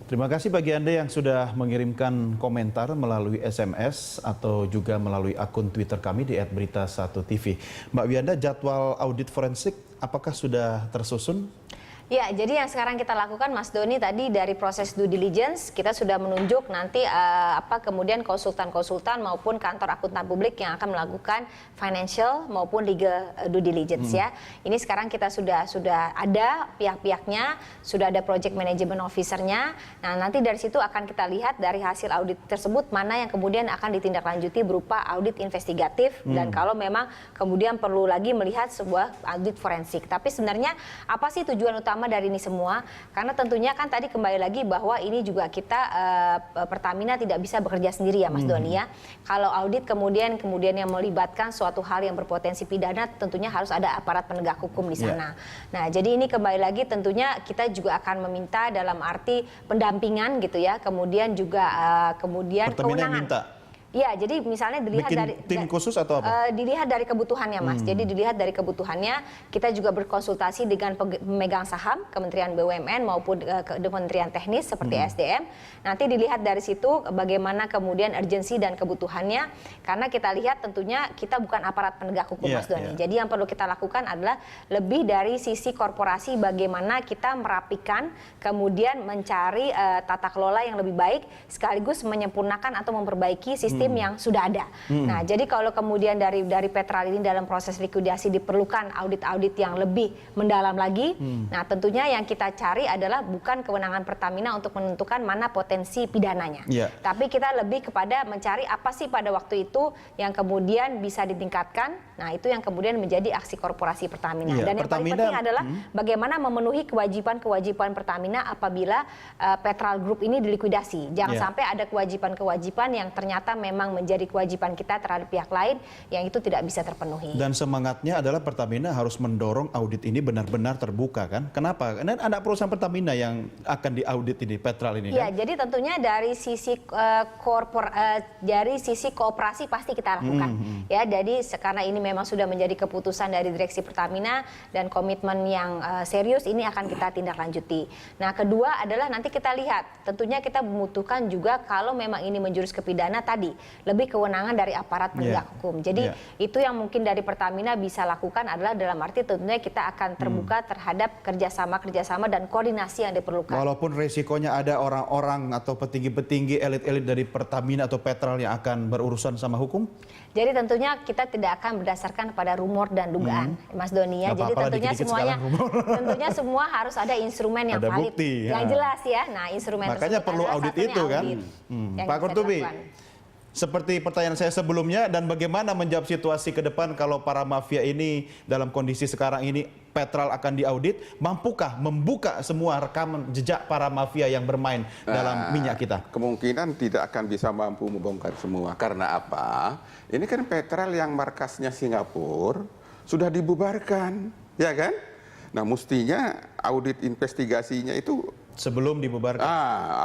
Terima kasih bagi Anda yang sudah mengirimkan komentar melalui SMS atau juga melalui akun Twitter kami di @berita1tv. Mbak Wiyanda, jadwal audit forensik apakah sudah tersusun? Ya, jadi yang sekarang kita lakukan, Mas Doni, tadi dari proses due diligence kita sudah menunjuk nanti kemudian konsultan-konsultan maupun kantor akuntan publik yang akan melakukan financial maupun legal due diligence ya. Ini sekarang kita sudah ada pihak-pihaknya, sudah ada project management officer-nya. Nah, nanti dari situ akan kita lihat dari hasil audit tersebut mana yang kemudian akan ditindaklanjuti berupa audit investigatif dan kalau memang kemudian perlu lagi melihat sebuah audit forensik. Tapi sebenarnya apa sih tujuan utama dari ini semua? Karena tentunya kan tadi kembali lagi bahwa ini juga kita Pertamina tidak bisa bekerja sendiri ya Mas Doni ya. Kalau audit kemudian yang melibatkan suatu hal yang berpotensi pidana, tentunya harus ada aparat penegak hukum di sana. Nah, jadi ini kembali lagi tentunya kita juga akan meminta dalam arti pendampingan gitu ya. Kemudian juga Pertamina kewenangan. minta. Ya, jadi misalnya dilihat bikin dari tim khusus atau apa? Dilihat dari kebutuhannya, Mas. Jadi dilihat dari kebutuhannya, kita juga berkonsultasi dengan pemegang saham Kementerian BUMN maupun Kementerian Teknis seperti SDM. Nanti dilihat dari situ bagaimana kemudian urgensi dan kebutuhannya, karena kita lihat tentunya kita bukan aparat penegak hukum, Mas Doni. Jadi yang perlu kita lakukan adalah lebih dari sisi korporasi, bagaimana kita merapikan, kemudian mencari tata kelola yang lebih baik, sekaligus menyempurnakan atau memperbaiki sistem yang sudah ada. Nah, jadi kalau kemudian dari Petral ini dalam proses likuidasi diperlukan audit-audit yang lebih mendalam lagi, nah tentunya yang kita cari adalah bukan kewenangan Pertamina untuk menentukan mana potensi pidananya. Tapi kita lebih kepada mencari apa sih pada waktu itu yang kemudian bisa ditingkatkan. Nah, itu yang kemudian menjadi aksi korporasi Pertamina. Dan yang paling penting adalah bagaimana memenuhi kewajiban-kewajiban Pertamina apabila Petral Group ini dilikuidasi. Jangan sampai ada kewajiban-kewajiban yang ternyata memang menjadi kewajiban kita terhadap pihak lain yang itu tidak bisa terpenuhi. Dan semangatnya adalah Pertamina harus mendorong audit ini benar-benar terbuka kan? Kenapa? Karena ada perusahaan Pertamina yang akan diaudit ini, Petral ini ya, kan? jadi tentunya dari sisi dari sisi kooperasi pasti kita lakukan. Ya, jadi karena ini memang sudah menjadi keputusan dari direksi Pertamina dan komitmen yang serius, ini akan kita tindak lanjuti. Nah, kedua adalah nanti kita lihat, tentunya kita membutuhkan juga kalau memang ini menjurus ke pidana tadi, lebih kewenangan dari aparat penegak hukum. Jadi itu yang mungkin dari Pertamina bisa lakukan adalah dalam arti tentunya kita akan terbuka terhadap kerjasama dan koordinasi yang diperlukan. Walaupun resikonya ada orang-orang atau petinggi-petinggi elit-elit dari Pertamina atau Petral yang akan berurusan sama hukum? Jadi tentunya kita tidak akan berdasarkan pada rumor dan dugaan, Mas Doni ya. Jadi tentunya tentunya semua harus ada instrumen yang valid, bukti, yang jelas ya. Nah, instrumen makanya perlu audit itu kan. Pak Kurtubi, seperti pertanyaan saya sebelumnya, dan bagaimana menjawab situasi ke depan kalau para mafia ini dalam kondisi sekarang ini Petral akan diaudit, mampukah membuka semua rekaman jejak para mafia yang bermain dalam minyak kita? Kemungkinan tidak akan bisa mampu membongkar semua. Karena apa? Ini kan Petral yang markasnya Singapura sudah dibubarkan, ya kan? Nah, mestinya audit investigasinya itu sebelum dibubarkan.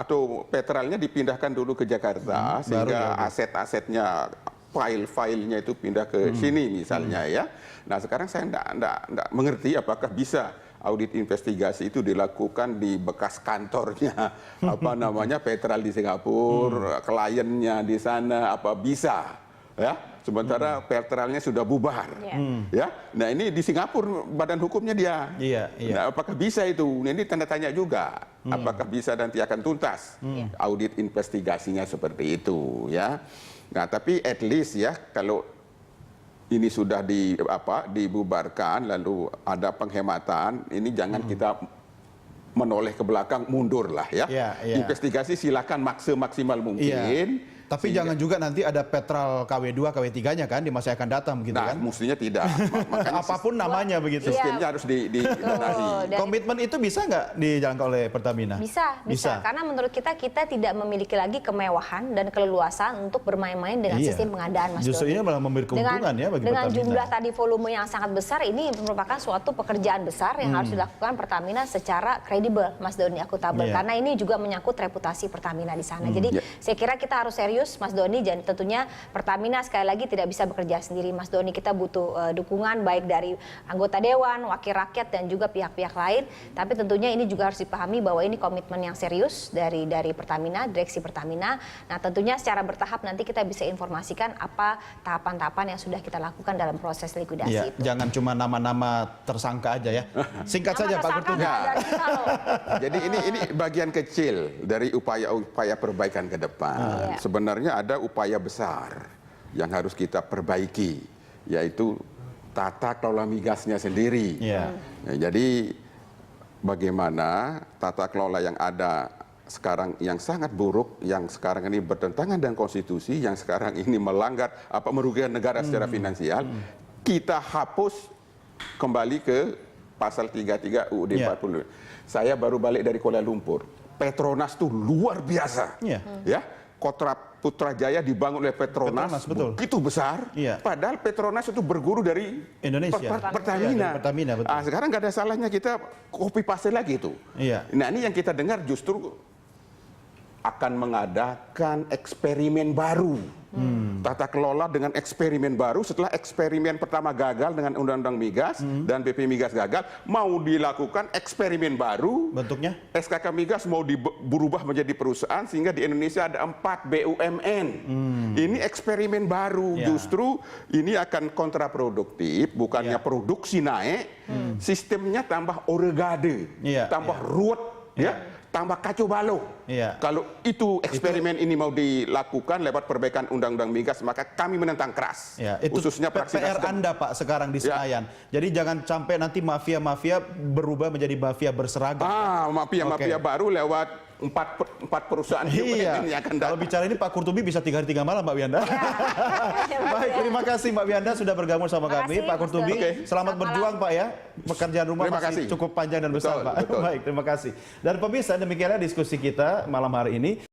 Atau Petralnya dipindahkan dulu ke Jakarta sehingga aset-asetnya, file-filenya itu pindah ke sini misalnya ya. Nah, sekarang saya enggak mengerti apakah bisa audit investigasi itu dilakukan di bekas kantornya Petral di Singapura, kliennya di sana, apa bisa ya? Sementara Petralnya sudah bubar, ya. Nah, ini di Singapura badan hukumnya dia. Nah, apakah bisa itu? Nah, ini tanda tanya juga. Apakah bisa nanti akan tuntas audit investigasinya seperti itu, ya. Nah, tapi at least ya kalau ini sudah dibubarkan, lalu ada penghematan, ini jangan kita menoleh ke belakang, mundur lah ya. Investigasi silakan maksimal mungkin. Tapi jangan juga nanti ada Petral KW2, KW3-nya kan di masa yang akan datang begitu kan? Mestinya tidak. Apapun namanya begitu. Sistemnya harus dibenahi. Komitmen itu bisa nggak dijalankan oleh Pertamina? Bisa. Karena menurut kita tidak memiliki lagi kemewahan dan keleluasan untuk bermain-main dengan sistem pengadaan, Mas Doni. Justru ini malah memberi keuntungan ya bagi Pertamina. Dengan jumlah tadi volume yang sangat besar, ini merupakan suatu pekerjaan besar yang harus dilakukan Pertamina secara kredibel, Mas Doni, akuntabel. Karena ini juga menyangkut reputasi Pertamina di sana. Jadi saya kira kita harus serius serius, Mas Doni, dan tentunya Pertamina sekali lagi tidak bisa bekerja sendiri, Mas Doni. Kita butuh dukungan baik dari anggota dewan, wakil rakyat, dan juga pihak-pihak lain. Tapi tentunya ini juga harus dipahami bahwa ini komitmen yang serius dari Pertamina, direksi Pertamina. Nah, tentunya secara bertahap nanti kita bisa informasikan apa tahapan-tahapan yang sudah kita lakukan dalam proses likuidasi Ya, itu. jangan cuma nama-nama tersangka aja ya. Singkat saja Pak Kurtubi. Jadi ini bagian kecil dari upaya-upaya perbaikan ke depan. Sebenarnya ada upaya besar yang harus kita perbaiki, yaitu tata kelola migasnya sendiri. Ya, jadi bagaimana tata kelola yang ada sekarang yang sangat buruk, yang sekarang ini bertentangan dengan konstitusi, yang sekarang ini melanggar merugikan negara secara finansial, kita hapus kembali ke pasal 33 UUD 40. Saya baru balik dari Kuala Lumpur. Petronas itu luar biasa. Ya, Kotra Putrajaya dibangun oleh Petronas begitu besar. Padahal Petronas itu berguru dari Indonesia, Pertamina. Pertamina, betul. Sekarang nggak ada salahnya kita copy paste lagi itu. Nah, ini yang kita dengar justru akan mengadakan eksperimen baru. Tata kelola dengan eksperimen baru setelah eksperimen pertama gagal dengan Undang-Undang Migas dan BP Migas gagal, mau dilakukan eksperimen baru. Bentuknya? SKK Migas mau berubah menjadi perusahaan sehingga di Indonesia ada 4 BUMN. Ini eksperimen baru, justru ini akan kontraproduktif, bukannya produksi naik, sistemnya tambah oregade, tambah ruwet, tambah kacau balau. Kalau itu eksperimen ini mau dilakukan lewat perbaikan Undang-Undang Migas, maka kami menentang keras. Itu khususnya praksi PR Anda Pak sekarang di Senayan. Jadi jangan sampai nanti mafia-mafia berubah menjadi mafia berseragam. Mafia-mafia baru lewat empat perusahaan ini akan datang. Kalau bicara ini Pak Kurtubi bisa 3 hari 3 malam Mbak Wiyanda. Baik, terima kasih Mbak Wiyanda sudah bergabung sama kami. Pak Kurtubi, selamat berjuang Pak ya. Pekerjaan rumah masih cukup panjang dan besar Pak. Baik, terima kasih. Dan pemirsa, demikianlah diskusi kita malam hari ini.